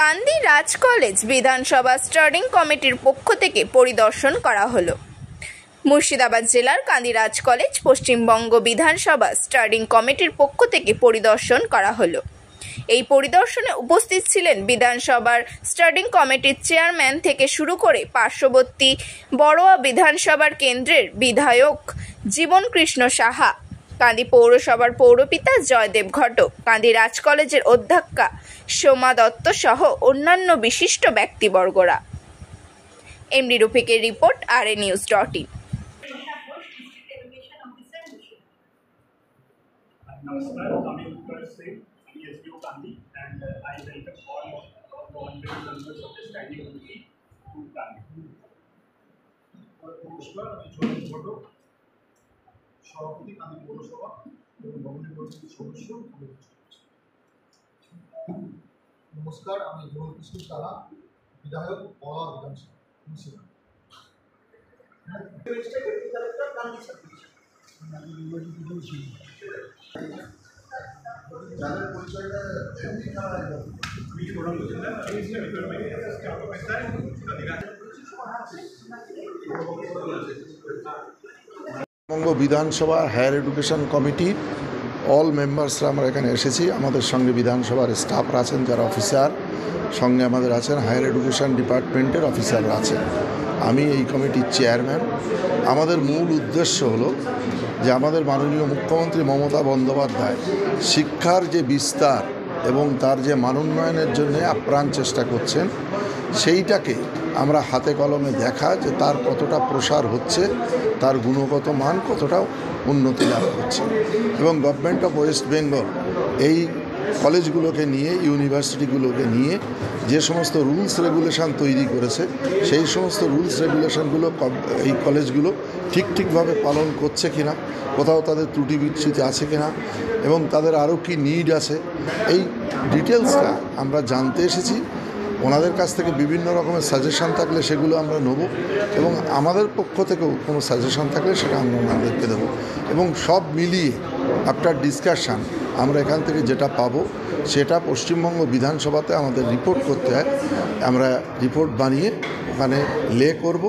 কান্দি রাজ college বিধানসভা studying কমিটির পক্ষ থেকে পরিদর্শন করা হলো। মুর্শিদাবাদ জেলার কান্দি রাজ কলেজ পশ্চিমবঙ্গ বিধানসভা স্টাডিং কমিটির পক্ষ থেকে পরিদর্শন করা হলো। এই পরিদর্শনে উপস্থিত ছিলেন বিধানসভার স্টাডিং কমিটির চেয়ারম্যান থেকে শুরু করে পার্শ্ববর্তী বড়োয়া বিধানসভার কেন্দ্রের বিধায়ক জীবন কৃষ্ণ সাহা, কান্দি পৌরসভার পৌরপিতা জয়দেব ঘটক, কান্দি রাজ কলেজের অধ্যক্ষা সোমা দত্ত সহ অন্যান্য বিশিষ্ট ব্যক্তিবর্গরা। MD রফিকের report, RANews.in। नमस्कार, আমি उत्कर्ष Singh, SDO Kandi, and I welcome all honorable members of the standing committee to Kandi. নমস্কার, আমি জয়দেব ঘটক, সভাপতি কান্দি পৌরসভা এবং গভর্নিং বডির সদস্য। নমস্কার, আমি জীবন কৃষ্ণ সাহা, বিধায়ক বড়োয়া বিধানসভা মুর্শিদাবাদ। পশ্চিমবঙ্গ বিধানসভা হায়ার এডুকেশন কমিটির অল মেম্বার্সরা আমরা এখানে এসেছি। আমাদের সঙ্গে বিধানসভার স্টাফরা আছেন, যারা অফিসার, সঙ্গে আমাদের আছেন হায়ার এডুকেশন ডিপার্টমেন্টের অফিসাররা আছেন। আমি এই কমিটির চেয়ারম্যান। আমাদের মূল উদ্দেশ্য হলো যে আমাদের মাননীয় মুখ্যমন্ত্রী মমতা বন্দ্যোপাধ্যায় শিক্ষার যে বিস্তার এবং তার যে মানোন্নয়নের জন্য আপ্রাণ চেষ্টা করছেন, সেইটাকে আমরা হাতে কলমে দেখা যে তার কতটা প্রসার হচ্ছে, তার গুণগত মান কতটা উন্নতি লাভ করছে। এবং গভর্নমেন্ট অফ ওয়েস্ট বেঙ্গল এই কলেজগুলোকে নিয়ে, ইউনিভার্সিটিগুলোকে নিয়ে যে সমস্ত রুলস রেগুলেশন তৈরি করেছে, সেই সমস্ত রুলস রেগুলেশনগুলো এই কলেজগুলো ঠিকভাবে পালন করছে কিনা, কোথাও তাদের ত্রুটি বিচ্যুতি আছে কিনা, এবং তাদের আরও কি নিড আছে, এই ডিটেলসটা আমরা জানতে এসেছি। ওনাদের কাছ থেকে বিভিন্ন রকমের সাজেশন থাকলে সেগুলো আমরা নেব, এবং আমাদের পক্ষ থেকেও কোনো সাজেশন থাকলে সেটা আমরা ওনাদেরকে দেবো। এবং সব মিলিয়ে আফটার ডিসকাশান আমরা এখান থেকে যেটা পাবো সেটা পশ্চিমবঙ্গ বিধানসভাতে আমাদের রিপোর্ট করতে হয়। আমরা রিপোর্ট বানিয়ে ওখানে করব,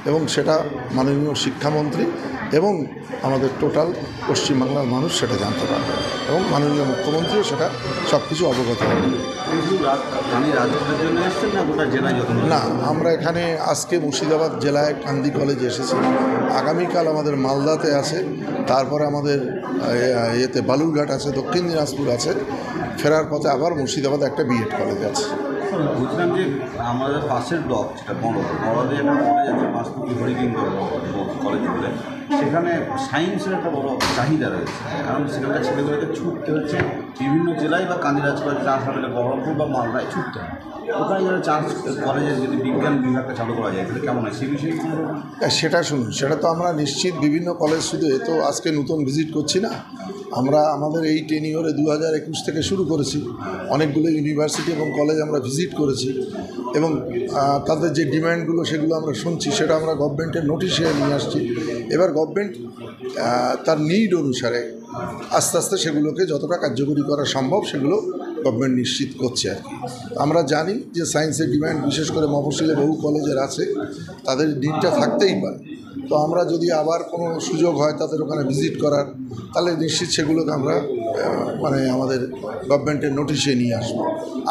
এবং সেটা মাননীয় শিক্ষামন্ত্রী এবং আমাদের টোটাল পশ্চিমবাংলার মানুষ সেটা জানতে পারবে, এবং মাননীয় মুখ্যমন্ত্রীও সেটা সব কিছু অবগত হবে। না, আমরা এখানে আজকে মুর্শিদাবাদ জেলায় কান্দি কলেজে এসেছি। আগামীকাল আমাদের মালদাতে আছে, তারপরে আমাদের বালুরঘাট আছে, দক্ষিণ দিনাজপুর আছে, ফেরার পথে আবার মুর্শিদাবাদ একটা বিএড কলেজ আছে। বুঝলাম যে আমাদের পাশের ব্লক, যেটা বড়দের একটা কলেজ আছে, পাঁচপুকুর হরিকিং কলেজ বলে, সেখানে সায়েন্সের একটা বড় চাহিদা রয়েছে। কারণ সেখানকার ছেলেগুলোকে ছুটতে হচ্ছে বিভিন্ন জেলায়, বা কান্দি রাজ কলেজে চান্স পেলে বহরমপুর বা মালদায় ছুটতে হয়। ওখানে যারা চান্স কলেজে যদি বিজ্ঞান বিভাগটা চালু করা যায়, তাহলে কেমন হয় সেই বিষয়ে? সেটা শুনুন, সেটা তো আমরা নিশ্চিত বিভিন্ন কলেজ, শুধু এ তো আজকে নতুন ভিজিট করছি না, আমরা আমাদের এই টেনিওরে 2021 থেকে শুরু করেছি। অনেকগুলো ইউনিভার্সিটি এবং কলেজ আমরা ভিজিট করেছি, এবং তাদের যে ডিম্যান্ডগুলো সেগুলো আমরা শুনছি, সেটা আমরা গভর্নমেন্টের নোটিশে নিয়ে আসছি। এবার গভর্নমেন্ট তার নিড অনুসারে আস্তে আস্তে সেগুলোকে যতটা কার্যকরী করা সম্ভব সেগুলো গভর্নমেন্ট নিশ্চিত করছে আর কি। আমরা জানি যে সায়েন্সের ডিম্যান্ড বিশেষ করে মফস্বলে বহু কলেজের আছে, তাদের নিডটা থাকতেই পারে। তো আমরা যদি আবার কোনো সুযোগ হয় তাদের ওখানে ভিজিট করার, তাহলে নিশ্চিত সেগুলোকে আমরা আমাদের গভর্নমেন্টের নোটিশে নিয়ে আসবো।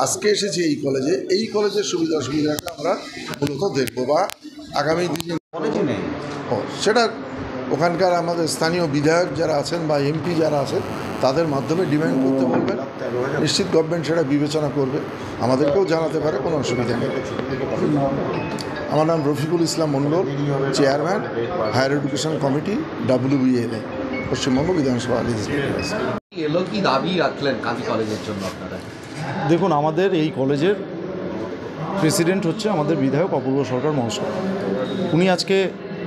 আজকে এসেছি এই কলেজের সুবিধা অসুবিধাটা আমরা মূলত দেখবো, বা আগামী দিনে কলেজে নেই সেটা ওখানকার আমাদের স্থানীয় বিধায়ক যারা আছেন বা এমপি যারা আছেন তাদের মাধ্যমে ডিমান্ড করতে বলবেন। নিশ্চিত গভর্নমেন্ট সেটা বিবেচনা করবে, আমাদেরকেও জানাতে পারে, কোনো অসুবিধা নেই। আমার নাম Rafiqul Islam Mondal, chairman higher education committee WBLA, Paschimbanga বিধানসভা। এলো কি দাবি রাখলেন কান্দি কলেজের জন্য আপনারা? দেখুন, আমাদের এই কলেজের প্রেসিডেন্ট হচ্ছে আমাদের বিধায়ক অপূর্ব সরকার মহাশয়। উনি আজকে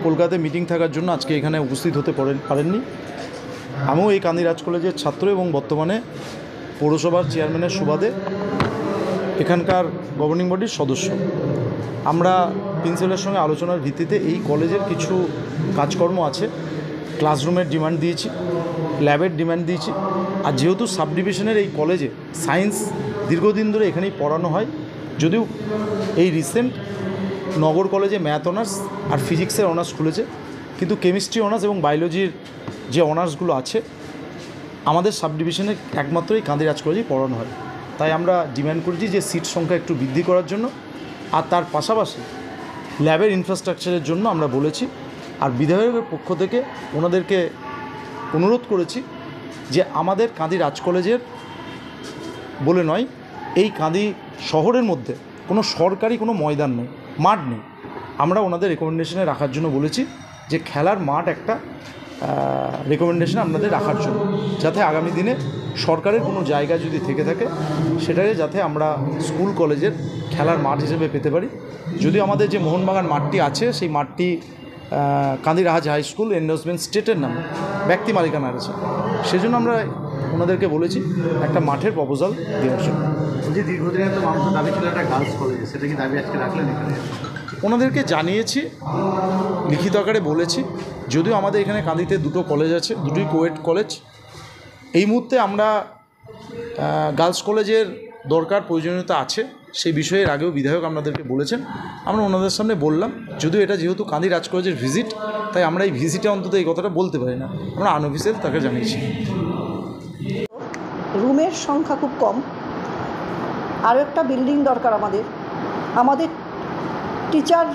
কলকাতায় মিটিং থাকার জন্য আজকে এখানে উপস্থিত হতে পারেননি। আমিও এই কান্দি রাজ কলেজের ছাত্র এবং বর্তমানে পৌরসভার চেয়ারম্যানের সুবাদে এখানকার গভর্নিং বডির সদস্য। আমরা প্রিন্সিপালের সঙ্গে আলোচনার ভিত্তিতে এই কলেজের কিছু কাজকর্ম আছে, ক্লাসরুমের ডিমান্ড দিয়েছি, ল্যাবের ডিমান্ড দিয়েছি। আর যেহেতু সাব ডিভিশনের এই কলেজে সায়েন্স দীর্ঘদিন ধরে এখানেই পড়ানো হয়, যদিও এই রিসেন্ট নগর কলেজে ম্যাথ অনার্স আর ফিজিক্সের অনার্স খুলেছে, কিন্তু কেমিস্ট্রি অনার্স এবং বায়োলজির যে অনার্সগুলো আছে আমাদের সাব ডিভিশনে একমাত্র এই কান্দিরাজ কলেজেই পড়ানো হয়। তাই আমরা ডিমান্ড করেছি যে সিট সংখ্যা একটু বৃদ্ধি করার জন্য, আর তার পাশাপাশি ল্যাবের ইনফ্রাস্ট্রাকচারের জন্য আমরা বলেছি। আর বিধায়কের পক্ষ থেকে ওনাদেরকে অনুরোধ করেছি যে আমাদের কাঁদি রাজ কলেজের বলে নয়, এই কাঁদি শহরের মধ্যে কোনো সরকারি কোনো ময়দান নেই, মাঠ নেই। আমরা ওনাদের রেকমেন্ডেশনে রাখার জন্য বলেছি যে খেলার মাঠ একটা রেকমেন্ডেশন আপনাদের রাখার জন্য, যাতে আগামী দিনে সরকারের কোনো জায়গা যদি থেকে থাকে সেটাকে যাতে আমরা স্কুল কলেজের খেলার মাঠ হিসেবে পেতে পারি। যদিও আমাদের যে মোহনবাগান মাঠটি আছে সেই মাঠটি কান্দিরাজ হাই স্কুল এন্ডোর্সমেন্ট স্টেটের নামে ব্যক্তি মালিকানা আছে, সেজন্য আমরা ওনাদেরকে বলেছি একটা মাঠের প্রপোজাল দেওয়ার জন্য। যে দীর্ঘদিনের তো মানুষের দাবি ছিল একটা গার্লস কলেজে, সেটা কি দাবি আজকে রাখলেন এখানে? ওনাদেরকে জানিয়েছি, লিখিত আকারে বলেছি। যদিও আমাদের এখানে কান্দিতে দুটো কলেজ আছে, দুটোই কোয়েড কলেজ। এই মুহূর্তে আমরা গার্লস কলেজের দরকার প্রয়োজনীয়তা আছে, সেই বিষয়ের আগেও বিধায়ক আপনাদেরকে বলেছেন। আমরা ওনাদের সামনে বললাম, যদিও এটা যেহেতু কান্দি রাজ কলেজের ভিজিট, তাই আমরা এই ভিজিটে অন্তত এই কথাটা বলতে পারি না, আমরা আনঅফিসিয়াল তাকে জানিয়েছি। রুমের সংখ্যা খুব কম, আরও একটা বিল্ডিং দরকার আমাদের টিচার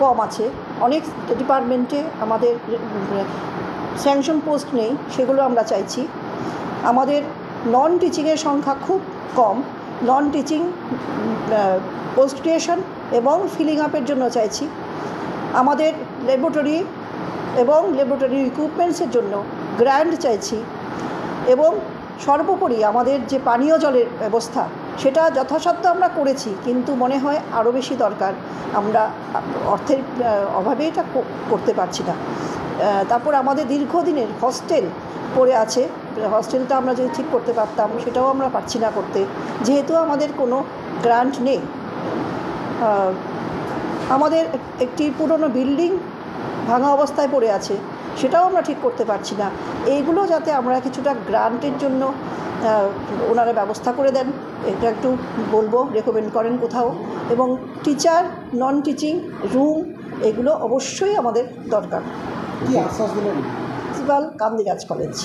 কম আছে, অনেক ডিপার্টমেন্টে আমাদের স্যাংশন পোস্ট নেই, সেগুলো আমরা চাইছি। আমাদের নন টিচিংয়ের সংখ্যা খুব কম, নন টিচিং পোস্ট ক্রিয়েশন এবং ফিলিং আপের জন্য চাইছি। আমাদের ল্যাবরেটরি এবং ল্যাবরেটরি ইকুইপমেন্টসের জন্য গ্র্যান্ট চাইছি। এবং সর্বোপরি আমাদের যে পানীয় জলের ব্যবস্থা সেটা যথাসাধ্য আমরা করেছি, কিন্তু মনে হয় আরও বেশি দরকার, আমরা অর্থের অভাবে এটা করতে পারছি না। তারপর আমাদের দীর্ঘদিনের হস্টেল পড়ে আছে, হস্টেলটা আমরা যদি ঠিক করতে পারতাম সেটাও আমরা পারছি না করতে, যেহেতু আমাদের কোনো গ্রান্ট নেই। আমাদের একটি পুরনো বিল্ডিং ভাঙা অবস্থায় পড়ে আছে, সেটাও আমরা ঠিক করতে পারছি না। এইগুলো যাতে আমরা কিছুটা গ্রান্টের জন্য ওনারা ব্যবস্থা করে দেন, এটা একটু বলবো, রেকমেন্ড করেন কোথাও। এবং টিচার, নন টিচিং রুম এগুলো অবশ্যই আমাদের দরকার। কি আশ্বাস দিলেন প্রিন্সিপাল কান্দিরাজ কলেজ।